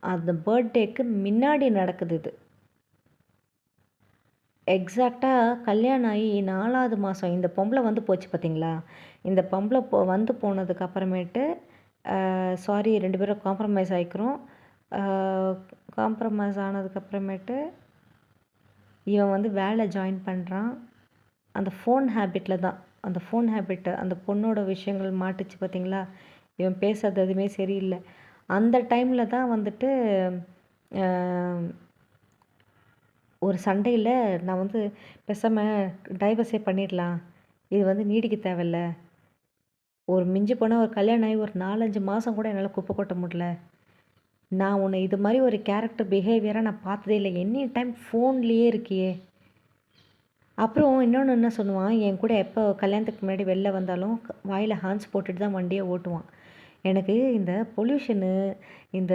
அந்த பர்த்டேக்கு முன்னாடி நடக்குது இது. எக்ஸாக்டாக கல்யாணம் ஆகி 4வது மாதம் இந்த பொம்பளை வந்து போச்சு பார்த்தீங்களா, இந்த பொம்பளை வந்து போனதுக்கப்புறமேட்டு சாரி 2 பேரும் காம்ப்ரமைஸ் ஆகிக்கிறோம். காம்ப்ரமைஸ் ஆனதுக்கப்புறமேட்டு இவன் வந்து வேலை ஜாயின் பண்ணுறான். அந்த ஃபோன் ஹேபிட்டில் தான், அந்த ஃபோன் ஹேபிட்டு அந்த பொண்ணோட விஷயங்கள் மாட்டுச்சு பார்த்தீங்களா, இவன் பேசுறது எதுவுமே சரியில்லை. அந்த டைமில் தான் வந்துட்டு ஒரு சண்டையில் நான் வந்து பேசாமல் டைவர்ஸே பண்ணிடலாம், இது வந்து நீடிக்க தேவையில்ல, ஒரு மிஞ்சி போனால் ஒரு கல்யாணம் ஆகி ஒரு 4-5 மாதம் கூட என்னால் குப்பை கொட்ட முடியல, நான் உன்னை இது மாதிரி ஒரு கேரக்டர் பிஹேவியராக நான் பார்த்ததே இல்லை, எனி டைம் ஃபோன்லேயே இருக்கியே. அப்புறம் இன்னொன்று என்ன சொல்லுவான், என் கூட எப்போ கல்யாணத்துக்கு முன்னாடி வெளில வந்தாலும் வாயில் ஹார்ன்ஸ் போட்டுட்டு தான் வண்டியை ஓட்டுவான். எனக்கு இந்த பொல்யூஷனு, இந்த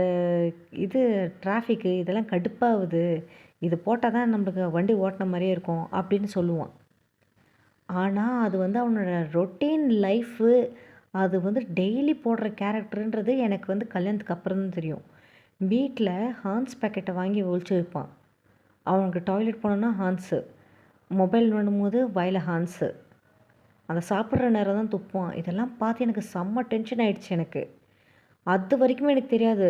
டிராஃபிக்கு இதெல்லாம் கடுப்பாகுது, இது போட்டால் தான் நம்மளுக்கு வண்டி ஓட்டின மாதிரியே இருக்கும் அப்படின்னு சொல்லுவான். ஆனால் அது வந்து அவனோட ரொட்டீன் லைஃபு, அது வந்து டெய்லி போடுற கேரக்டருன்றது எனக்கு வந்து கல்யாணத்துக்கு அப்புறம் தான் தெரியும். வீட்டில் ஹார்ன்ஸ் பேக்கெட்டை வாங்கி ஒழிச்சு வைப்பான். அவனுக்கு டாய்லெட் போனோன்னா ஹார்ன்ஸு, மொபைல் நோண்டும்போது வாயில் ஹார்ன்ஸு, அந்த சாப்பிட்ற நேரம் தான் துப்புவான். இதெல்லாம் பார்த்து எனக்கு செம்ம டென்ஷன் ஆகிடுச்சு எனக்கு. அது வரைக்குமே எனக்கு தெரியாது.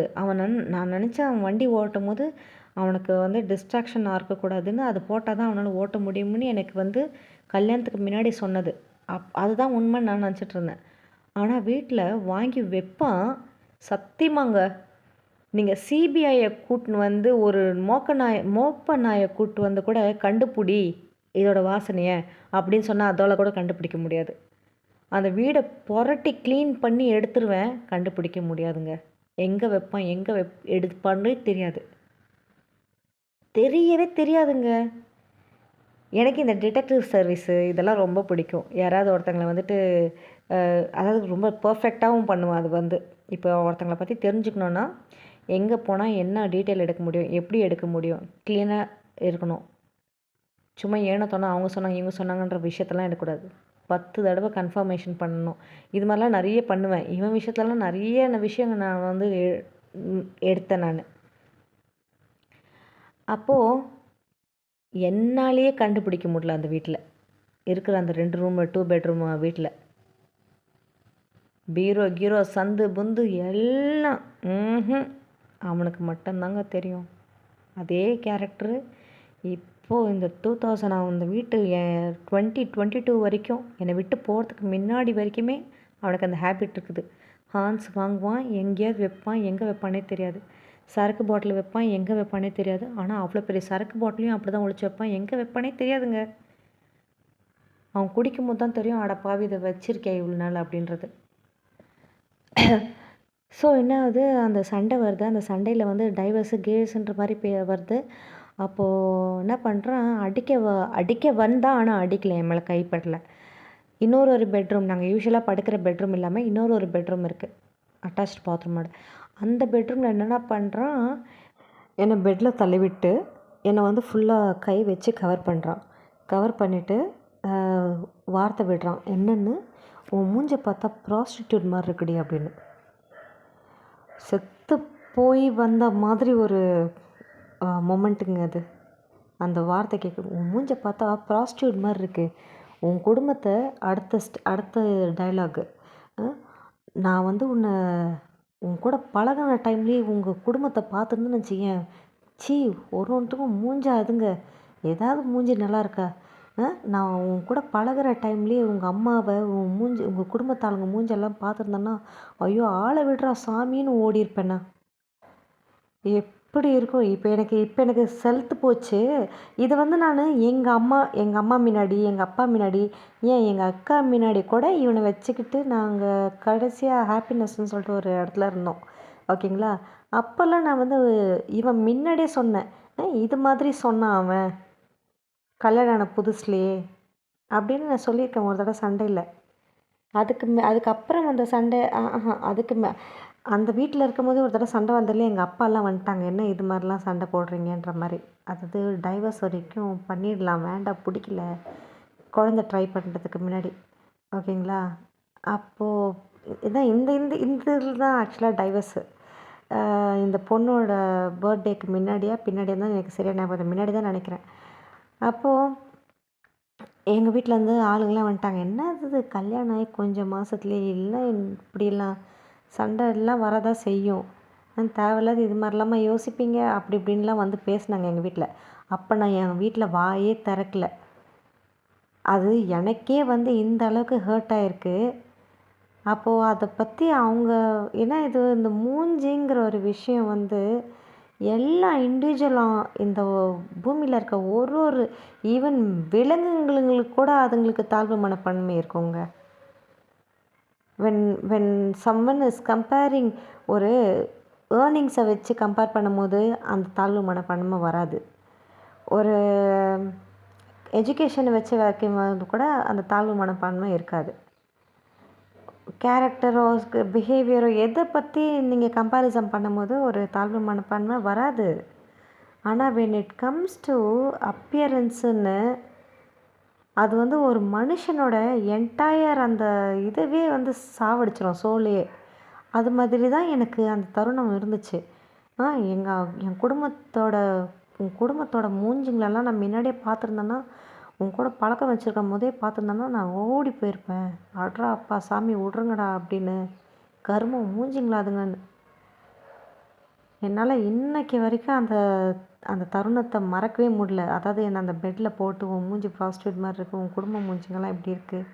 நான் நினச்சேன் அவன் வண்டி ஓட்டும்போது அவனுக்கு வந்து டிஸ்ட்ராக்ஷனாக இருக்கக்கூடாதுன்னு அது போட்டால் தான் அவனால் ஓட்ட முடியும்னு எனக்கு வந்து கல்யாணத்துக்கு முன்னாடி சொன்னது. அதுதான் உண்மைன்னு நான் நினச்சிட்டு இருந்தேன். ஆனால் வீட்டில் வாங்கி வைப்பான். சத்தியமாங்க. நீங்கள் சிபிஐயை கூட்டின்னு வந்து ஒரு மோப்ப நாயை கூட்டு வந்து கூட கண்டுபிடி இதோட வாசனையை அப்படின்னு சொன்னால் அதோட கூட கண்டுபிடிக்க முடியாது. அந்த வீடை புரட்டி க்ளீன் பண்ணி எடுத்துருவேன், கண்டுபிடிக்க முடியாதுங்க. எங்கே வைப்பான் எங்கே எடுப்பான்னே தெரியாது. தெரியவே தெரியாதுங்க. எனக்கு இந்த டிடெக்டிவ் சர்வீஸு இதெல்லாம் ரொம்ப பிடிக்கும். யாராவது ஒருத்தங்களை வந்துட்டு அதாவது ரொம்ப பர்ஃபெக்டாகவும் பண்ணுவேன். அது வந்து இப்போ ஒருத்தங்களை பற்றி தெரிஞ்சுக்கணுன்னா எங்கே போனால் என்ன டீட்டெயில் எடுக்க முடியும், எப்படி எடுக்க முடியும், க்ளீனாக இருக்கணும். சும்மா ஏனத்தோனா அவங்க சொன்னாங்க இவங்க சொன்னாங்கன்ற விஷயத்தெல்லாம் எடுக்கக்கூடாது. 10 தடவை கன்ஃபர்மேஷன் பண்ணணும். இது மாதிரிலாம் நிறைய பண்ணுவேன். இவன் விஷயத்துலலாம் நிறைய விஷயங்கள் நான் வந்து எடுத்தேன் நான். அப்போது என்னாலேயே கண்டுபிடிக்க முடியல அந்த வீட்டில் இருக்கிற அந்த 2 ரூமு 2 பெட்ரூம் வீட்டில். பீரோ கீரோ சந்து புந்து எல்லாம் அவனுக்கு மட்டும்தாங்க தெரியும். அதே கேரக்டரு இப்போது இந்த 2000 அந்த வீட்டு 2022 வரைக்கும் என்னை விட்டு போகிறதுக்கு முன்னாடி வரைக்குமே அவனுக்கு அந்த ஹேபிட் இருக்குது. ஹார்ன்ஸ் வாங்குவான், எங்கேயாவது வைப்பான், எங்கே வைப்பானே தெரியாது. சரக்கு பாட்டில் வைப்பான், எங்கே வைப்பானே தெரியாது. ஆனால் அவ்வளோ பெரிய சரக்கு பாட்டிலையும் அப்படி தான் ஒழிச்சு வைப்பான், எங்கே வைப்பானே தெரியாதுங்க. அவன் குடிக்கும் போது தான் தெரியும், அட பாவி இதை வச்சிருக்கேன் இவ்வளோ நாள் அப்படின்றது. ஸோ என்ன ஆகுது, அந்த சண்டை வருது. அந்த சண்டையில் வந்து டைவர்ஸு கேஸுன்ற மாதிரி வருது. அப்போது என்ன பண்ணுறான், அடிக்க வந்தான். ஆனால் அடிக்கலை, என் மேலே கைப்படலை. இன்னொரு பெட்ரூம், நாங்கள் யூஸ்வலாக படுக்கிற பெட்ரூம் இல்லாமல் இன்னொரு பெட்ரூம் இருக்குது, அட்டாச்ட் பாத்ரூமோட. அந்த பெட்ரூமில் என்னென்ன பண்ணுறான், என்னை பெட்டில் தள்ளிவிட்டு என்னை வந்து ஃபுல்லாக கை வச்சு கவர் பண்ணுறான். கவர் பண்ணிவிட்டு வார்த்தை விடுறான், என்னென்னு, உன் மூஞ்சை பார்த்தா ப்ராஸ்டியூட் மாதிரி இருக்குடி அப்படின்னு. செத்து போய் வந்த மாதிரி ஒரு மொமெண்ட்டுங்க அது. அந்த வார்த்தை கேட்க, உன் மூஞ்சை பார்த்தா ப்ராஸ்டியூட் மாதிரி இருக்குது, உன் குடும்பத்தை அடுத்த டைலாகு, நான் வந்து உன் கூட பழகின டைம்லேயே உங்கள் குடும்பத்தை பார்த்துருந்துன்னு வச்சுக்கேன், ஒருத்துக்கும் மூஞ்சா அதுங்க, ஏதாவது மூஞ்சி நல்லா இருக்கா, நான் உன் கூட பழகிற டைம்லேயே உங்கள் அம்மாவை உங்கள் குடும்பத்தாளுங்க மூஞ்செல்லாம் பார்த்துருந்தேன்னா ஐயோ ஆளை விடுறா சாமின்னு ஓடிருப்பேண்ணா. எப்படி இருக்கும் இப்போ எனக்கு செலுத்து போச்சு. இதை வந்து நான் எங்கள் அம்மா முன்னாடி, எங்கள் அப்பா முன்னாடி, ஏன் எங்கள் அக்கா முன்னாடி கூட இவனை வச்சுக்கிட்டு நாங்கள் கடைசியாக ஹாப்பினஸ்ன்னு சொல்லிட்டு ஒரு இடத்துல இருந்தோம், ஓகேங்களா. அப்போல்லாம் நான் வந்து இவன் முன்னாடியே சொன்னேன், இது மாதிரி சொன்னான் அவன் கல்யாணம் ஆன புதுசுலேயே அப்படின்னு நான் சொல்லியிருக்கேன் ஒரு தடவை சண்டையில். அதுக்கப்புறம் அந்த சண்டை அந்த வீட்டில் இருக்கும்போது ஒரு தடவை சண்டை வந்ததுல எங்கள் அப்பாலாம் வந்துட்டாங்க, என்ன இது மாதிரிலாம் சண்டை போடுறீங்கன்ற மாதிரி. அது டைவர்ஸ் வரைக்கும் பண்ணிடலாம், வேண்டாம் பிடிக்கல, குழந்த ட்ரை பண்ணுறதுக்கு முன்னாடி, ஓகேங்களா. அப்போது இதான் இந்த இதில் தான் ஆக்சுவலாக டைவர்ஸு. இந்த பொண்ணோட பர்த்டேக்கு பின்னாடியே தான் எனக்கு சரியாக ஞாபகம், முன்னாடி தான் நினைக்கிறேன். அப்போது எங்கள் வீட்டிலேருந்து ஆளுங்களாம் வந்துட்டாங்க, என்ன இது கல்யாணம் ஆகி கொஞ்சம் மாதத்துலேயே இல்லை இப்படிலாம் சண்டைலாம் வரதான் செய்யும், தேவையில்லாத இது மாதிரிலாமா யோசிப்பீங்க அப்படி இப்படின்லாம் வந்து பேசினாங்க எங்கள் வீட்டில். அப்போ நான் என் வீட்டில் வாயே திறக்கல. அது எனக்கே வந்து இந்த அளவுக்கு ஹர்ட் ஆகிருக்கு. அப்போது அதை பற்றி அவங்க ஏன்னா இது இந்த மூஞ்சிங்கிற ஒரு விஷயம் வந்து எல்லா இண்டிவிஜுவலாக இந்த பூமியில் இருக்க ஒரு ஈவன் விலங்குங்களுக்கு கூட அதுங்களுக்கு தாழ்வு மனப்பான்மை இருக்குங்க. வென் சம்மன் இஸ் கம்பேரிங், ஒரு ஏர்னிங்ஸை வச்சு கம்பேர் பண்ணும்போது அந்த தாழ்வு மனப்பான்மை வராது. ஒரு எஜுகேஷனை வச்சு வைக்கும்போது கூட அந்த தாழ்வு மனப்பான்மை இருக்காது. கேரக்டரோ பிஹேவியரோ எதை பற்றி நீங்கள் கம்பேரிசன் பண்ணும்போது ஒரு தாழ்வு மனப்பான்மை வராது. ஆனால் வென் இட் கம்ஸ் டு அப்பியரன்ஸுன்னு அது வந்து ஒரு மனுஷனோட என்டையர் அந்த இதவே வந்து சாவடிச்சிடும், சோலையே. அது மாதிரி தான் எனக்கு அந்த தருணம் இருந்துச்சு. என் குடும்பத்தோட மூஞ்சிங்களெல்லாம் நான் முன்னாடியே பார்த்துருந்தேன்னா, உன் கூட பழக்கம் வச்சுருக்கும் போதே பார்த்துருந்தேன்னா நான் ஓடி போயிருப்பேன், அட்ரா அப்பா சாமி விட்ருங்கடா அப்படின்னு. கருமம் மூஞ்சிங்களா அதுங்கன்னு. என்னால் இன்னைக்கு வரைக்கும் அந்த அந்த தருணத்தை மறக்கவே முடியல. அதாவது என்னை அந்த பெட்டில் போட்டு உன் மூஞ்சி ப்ராஸ்டியூட் மாதிரி இருக்குது, உன் குடும்ப மூஞ்சிங்கெல்லாம் இப்படி இருக்குது,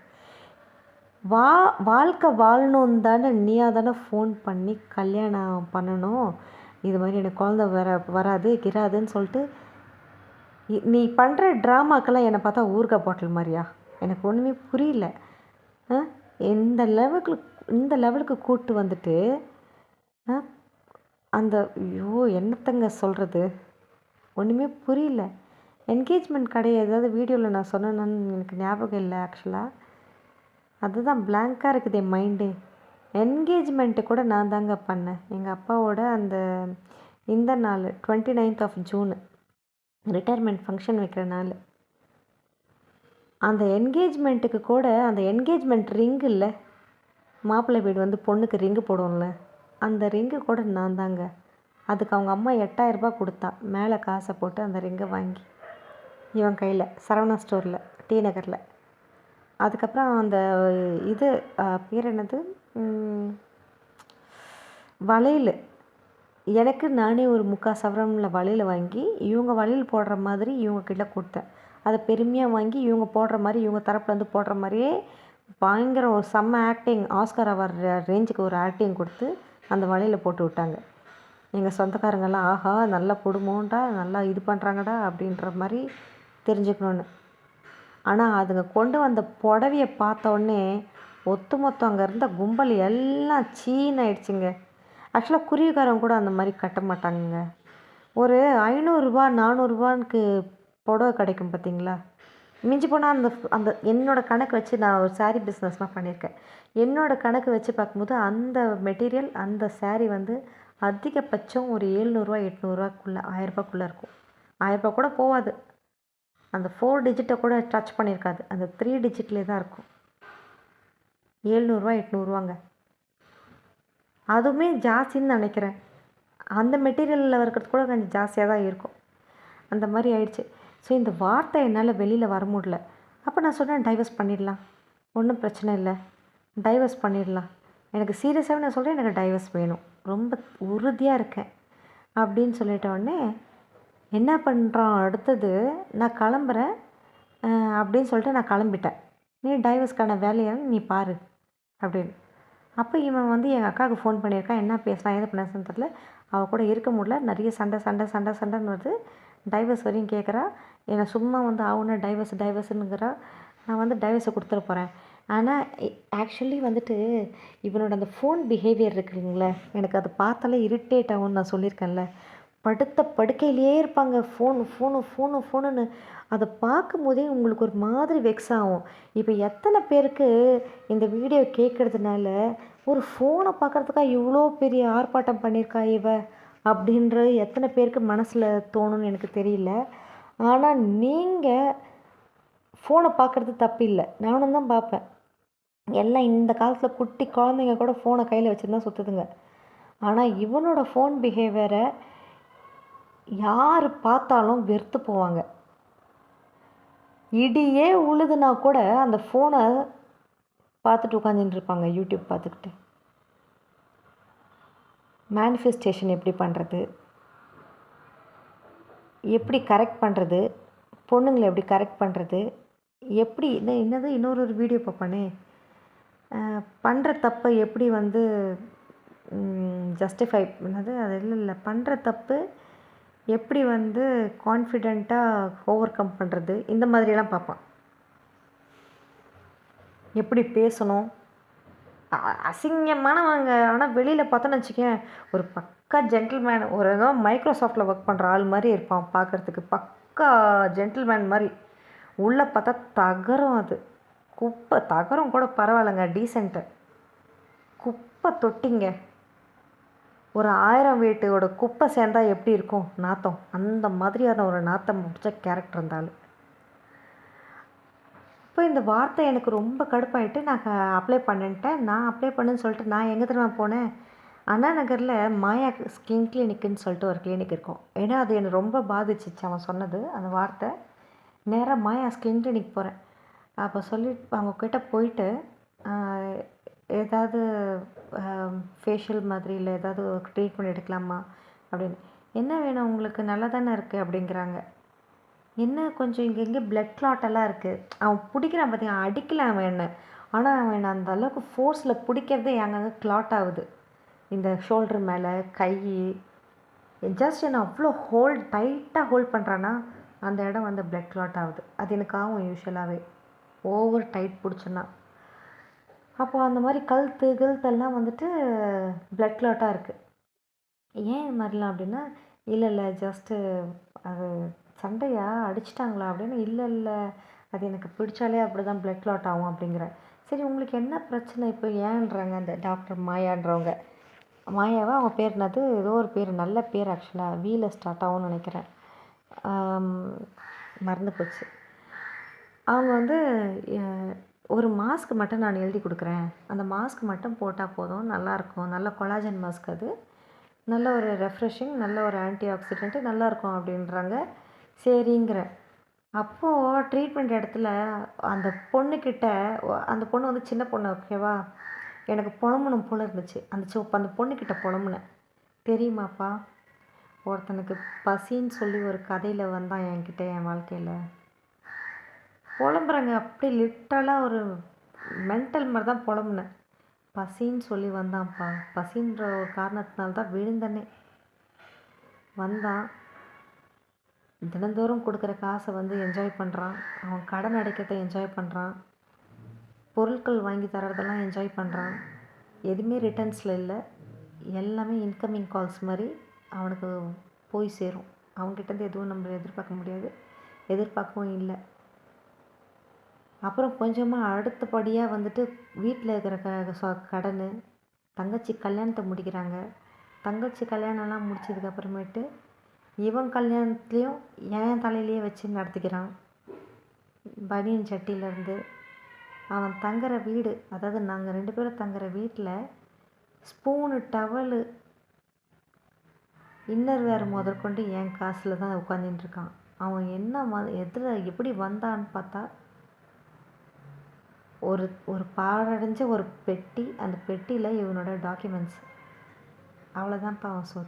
வாழ்க்கை வாழணும் தானே, நீயாக தானே ஃபோன் பண்ணி கல்யாணம் பண்ணணும், இது மாதிரி எனக்கு குழந்த வராது கிராதுன்னு சொல்லிட்டு நீ பண்ணுற ட்ராமாக்கெல்லாம் என்னை பார்த்தா ஊறுகாய் பாட்டில் மாதிரியா? எனக்கு ஒன்றுமே புரியல. இந்த லெவலுக்கு கூப்பிட்டு வந்துட்டு அந்த ஐயோ என்னத்தங்க சொல்கிறது, ஒன்றுமே புரியல. என்கேஜ்மெண்ட் கடையை ஏதாவது வீடியோவில் நான் சொன்னேன்னு எனக்கு ஞாபகம் இல்லை ஆக்சுவலாக. அதுதான் பிளாங்காக இருக்குது என் மைண்டே. என்கேஜ்மெண்ட்டு கூட நான் தாங்க பண்ணேன். எங்கள் அப்பாவோட இந்த நாள் 29th ஜூன் ரிட்டையர்மெண்ட் ஃபங்க்ஷன் வைக்கிற நாள். அந்த என்கேஜ்மெண்ட்டுக்கு கூட அந்த என்கேஜ்மெண்ட் ரிங்கு இல்லை, மாப்பிள்ளை வீடு வந்து பொண்ணுக்கு ரிங்கு போடுவோம்ல, அந்த ரிங்கு கூட நான் தாங்க. அதுக்கு அவங்க அம்மா 8000 கொடுத்தா, மேலே காசை போட்டு அந்த ரிங்கை வாங்கி இவன் கையில் சரவணா ஸ்டோரில் டி நகரில். அதுக்கப்புறம் அந்த இது பேர் என்னது, வளையல், எனக்கு நானே ஒரு 3/4 சவரனில் வளையல் வாங்கி இவங்க வளையல் போடுற மாதிரி இவங்கக்கிட்ட கொடுத்தேன். அதை பெருமையாக வாங்கி இவங்க போடுற மாதிரி, இவங்க தரப்புலேருந்து போடுற மாதிரியே பயங்கர ஒரு செம்ம ஆக்டிங், ஆஸ்கர் வர்ற ரேஞ்சுக்கு ஒரு ஆக்டிங் கொடுத்து அந்த வளையல் போட்டு விட்டாங்க. எங்கள் சொந்தக்காரங்கெல்லாம் ஆஹா நல்லா குடும்பம்டா, நல்லா இது பண்ணுறாங்கடா அப்படின்ற மாதிரி தெரிஞ்சுக்கணுன்னு. ஆனால் அதுங்க கொண்டு வந்த புடவையை பார்த்தோன்னே மொத்தம் அங்கே இருந்த கும்பல் எல்லாம் சீனாயிடுச்சுங்க. ஆக்சுவலாக குருவிக்காரங்க கூட அந்த மாதிரி கட்ட மாட்டாங்கங்க. ஒரு 500 400 புடவை கிடைக்கும் பார்த்தீங்களா, மிஞ்சி போனால் அந்த என்னோடய கணக்கு வச்சு நான் ஒரு சாரீ பிஸ்னஸ்லாம் பண்ணியிருக்கேன். என்னோடய கணக்கு வச்சு பார்க்கும்போது அந்த மெட்டீரியல் அந்த சாரீ வந்து அதிகபட்சம் ஒரு 700 800 1000 இருக்கும். 1000 கூட போகாது, அந்த 4 டிஜிட்டை கூட டச் பண்ணியிருக்காது, அந்த 3 டிஜிட்லேயே தான் இருக்கும். 700 800 அதுவுமே ஜாஸ்தின்னு நினைக்கிறேன். அந்த மெட்டீரியலில் இருக்கிறது கூட கொஞ்சம் ஜாஸ்தியாக தான் இருக்கும். அந்த மாதிரி ஆயிடுச்சு. ஸோ இந்த வார்த்தை என்னால் வெளியில் வர முடியல. அப்போ நான் சொன்னேன் டைவர்ஸ் பண்ணிடலாம், ஒன்றும் பிரச்சனை இல்லை, டைவர்ஸ் பண்ணிடலாம். எனக்கு சீரியஸாகவே நான் சொல்கிறேன், எனக்கு டைவர்ஸ் வேணும், ரொம்ப உறுதியாக இருக்கேன் அப்படின்னு சொல்லிட்ட உடனே என்ன பண்ணுறான் அடுத்தது, நான் கிளம்புறேன் அப்படின்னு சொல்லிட்டு நான் கிளம்பிட்டேன். நீ டைவர்ஸ்க்கான வேலையை நீ பாரு அப்படின்னு. அப்போ இவன் வந்து எங்கள் அக்காவுக்கு ஃபோன் பண்ணியிருக்கான், என்ன பேசலாம் எது பேசுன்னு தெரியல, அவள் கூட இருக்க முடியல, நிறைய சண்டைன்னு வருது, டைவர்ஸ் வரையும் கேட்குறா. என்னை சும்மா வந்து அவனை டைவர்ஸுங்கிறா. நான் வந்து டைவர்ஸை கொடுத்துட போகிறேன். ஆனால் ஆக்சுவலி வந்துட்டு இவனோட அந்த ஃபோன் பிஹேவியர் இருக்குங்களே, எனக்கு அதை பார்த்தாலே இரிட்டேட் ஆகும்னு நான் சொல்லியிருக்கேன்ல. படுத்த படுக்கையிலே இருப்பாங்க, ஃபோனுன்னு. அதை பார்க்கும்போதே உங்களுக்கு ஒரு மாதிரி வெக்ஸ் ஆகும். இப்போ எத்தனை பேருக்கு இந்த வீடியோ கேட்குறதுனால ஒரு ஃபோனை பார்க்குறதுக்காக இவ்வளோ பெரிய ஆர்ப்பாட்டம் பண்ணியிருக்கா இவ அப்படின்ற எத்தனை பேருக்கு மனசில் தோணுன்னு எனக்கு தெரியல. ஆனால் நீங்கள் ஃபோனை பார்க்குறது தப்பு இல்லை, நானும் தான் பார்ப்பேன். எல்லாம் இந்த காலத்தில் குட்டி குழந்தைங்க கூட ஃபோனை கையில் வச்சுருந்தா சுற்றுதுங்க. ஆனால் இவனோட ஃபோன் பிஹேவியரை யார் பார்த்தாலும் வெறுத்து போவாங்க. இடியே உழுதுனா கூட அந்த ஃபோனை பார்த்துட்டு உட்காந்துட்டு இருப்பாங்க, யூடியூப் பார்த்துக்கிட்டு. மேனிஃபெஸ்டேஷன் எப்படி பண்ணுறது, எப்படி கரெக்ட் பண்ணுறது, பொண்ணுங்களை எப்படி கரெக்ட் பண்ணுறது, எப்படி இன்னொரு வீடியோ பார்ப்பானே, பண்ணுற தப்பை எப்படி வந்து ஜஸ்டிஃபை பண்ணது, அது இல்லை பண்ணுற தப்பு எப்படி வந்து கான்ஃபிடெண்ட்டாக ஓவர் கம் பண்ணுறது, இந்த மாதிரியெல்லாம் பார்ப்பான். எப்படி பேசணும், அசிங்கமானவங்க. ஆனால் வெளியில் பார்த்தோன்னு வச்சுக்கேன், ஒரு பக்கா ஜென்டில்மேன், ஒரு ஏதோ மைக்ரோசாஃப்டில் ஒர்க் பண்ணுற ஆள் மாதிரி இருப்பான் பார்க்குறதுக்கு, பக்கா ஜென்டில்மேன் மாதிரி. உள்ளே பார்த்தா தகரம், அது குப்பை. தகரம் கூட பரவாயில்லைங்க, டீசென்ட்டு. குப்பை தொட்டிங்க, ஒரு 1000 வீட்டோட குப்பை சேர்ந்தால் எப்படி இருக்கும் நாத்தம், அந்த மாதிரியான ஒரு நாத்தம் முடிச்ச கேரக்டர் இருந்தாலும். இப்போ இந்த வார்த்தை எனக்கு ரொம்ப கடுப்பாயிட்டு நான் அப்ளை பண்ணிட்டேன். நான் அப்ளை பண்ணுன்னு சொல்லிட்டு நான் எங்கே தெரியுமா போனேன், அண்ணா நகரில் மாயா ஸ்கின் கிளினிக்குன்னு சொல்லிட்டு ஒரு கிளினிக் இருக்கும். ஏன்னா அது எனக்கு ரொம்ப பாதிச்சிச்சு அவன் சொன்னது அந்த வார்த்தை. நேராக மாயா ஸ்கின் கிளினிக் போகிறேன். அப்போ சொல்லி அவங்கக்கிட்ட போயிட்டு ஏதாவது ஃபேஷியல் மாதிரி இல்லை ஏதாவது ட்ரீட்மெண்ட் எடுக்கலாமா அப்படின்னு. என்ன வேணும் உங்களுக்கு, நல்லா தானே இருக்குது அப்படிங்கிறாங்க. என்ன கொஞ்சம் இங்கே பிளட் கிளாட் எல்லாம் இருக்குது. அவன் பிடிக்கிறான் பார்த்தீங்க, அடிக்கல அவன் என்ன, ஆனால் அவன் என்ன அந்த அளவுக்கு ஃபோர்ஸில் பிடிக்கிறதே அங்கங்கே கிளாட் ஆகுது. இந்த ஷோல்டர் மேலே, கை, ஜஸ்ட் என்ன அவ்வளோ டைட்டாக ஹோல்ட் பண்ணுறான்னா அந்த இடம் வந்து பிளட் கிளாட் ஆகுது. அது எனக்கு ஆகும் யூஸ்வலாகவே, ஓவர் டைட் பிடிச்சோன்னா. அப்போது அந்த மாதிரி கழுத்தெல்லாம் வந்துட்டு பிளட் கிளாட்டாக இருக்குது. ஏன் இது மாதிரிலாம் அப்படின்னா, இல்லை ஜஸ்ட்டு அது சண்டையா அடிச்சிட்டாங்களா அப்படின்னு. இல்லை அது எனக்கு பிடிச்சாலே அப்படி தான் பிளட் கிளாட் ஆகும் அப்படிங்கிறேன். சரி உங்களுக்கு என்ன பிரச்சனை இப்போ ஏன்றாங்க அந்த டாக்டர் மாயான்றவங்க. மாயாவா அவங்க பேர் என்னது, ஏதோ ஒரு பேர், நல்ல பேர் ஆக்சுவலாக, வீல ஸ்டார்ட் ஆகும்னு நினைக்கிறேன், மறந்து போச்சு. அவங்க வந்து ஒரு மாஸ்க் மட்டும் நான் எழுதி கொடுக்குறேன், அந்த மாஸ்க் மட்டும் போட்டால் போதும், நல்லாயிருக்கும், நல்ல கொலாஜன் மாஸ்க், அது நல்ல ஒரு ரெஃப்ரெஷிங், நல்ல ஒரு ஆன்டி ஆக்சிடென்ட்டு, நல்லாயிருக்கும் அப்படின்றாங்க. சரிங்கிறேன். அப்போது ட்ரீட்மெண்ட் இடத்துல அந்த பொண்ணுக்கிட்ட, அந்த பொண்ணு வந்து சின்ன பொண்ணு ஓகேவா, எனக்கு புலம்பணும் போல் இருந்துச்சு. அந்த பொண்ணுக்கிட்ட புலம்புனேன். தெரியுமாப்பா, ஒருத்தனுக்கு பசின்னு சொல்லி ஒரு கதையில் வந்தான் என்கிட்ட, என் வாழ்க்கையில் புலம்புறேங்க. அப்படி லிட்டரலாக ஒரு மென்டல் மாதிரி தான் புலம்புனேன். பசின்னு சொல்லி வந்தான்ப்பா, பசின்ற ஒரு காரணத்தினால்தான் விழுந்தனே. வந்தான், தினந்தோறும் கொடுக்குற காசை வந்து என்ஜாய் பண்ணுறான், அவன் கடன் அடைக்கிறத என்ஜாய் பண்ணுறான், பொருட்கள் வாங்கி தரதெல்லாம் என்ஜாய் பண்ணுறான். எதுவுமே ரிட்டர்ன்ஸில் இல்லை, எல்லாமே இன்கமிங் கால்ஸ் மாதிரி அவனுக்கு போய் சேரும். அவங்ககிட்டேருந்து எதுவும் நம்ம எதிர்பார்க்க முடியாது, எதிர்பார்க்கவும் இல்லை. அப்புறம் கொஞ்சமாக அடுத்தபடியாக வந்துட்டு வீட்டில் இருக்கிற கடன், தங்கச்சி கல்யாணத்தை முடிக்கிறாங்க. தங்கச்சி கல்யாணம்லாம் முடிச்சதுக்கப்புறமேட்டு இவன் கல்யாணத்துலேயும் என் தலையிலேயே வச்சு நடத்திக்கிறான். பனியன் சட்டியிலேருந்து அவன் தங்குற வீடு, அதாவது நாங்கள் 2 பேரும் தங்குற வீட்டில் ஸ்பூனு, டவலு, இன்னர் வேர் முதற்கொண்டு என் காசில் தான் உட்காந்துட்டுருக்கான். அவன் என்ன எப்படி வந்தான்னு பார்த்தா, ஒரு பாழடைஞ்ச ஒரு பெட்டி, அந்த பெட்டியில் இவனோட டாக்குமெண்ட்ஸ், அவ்வளோதான்ப்பா அவன் சொத்து.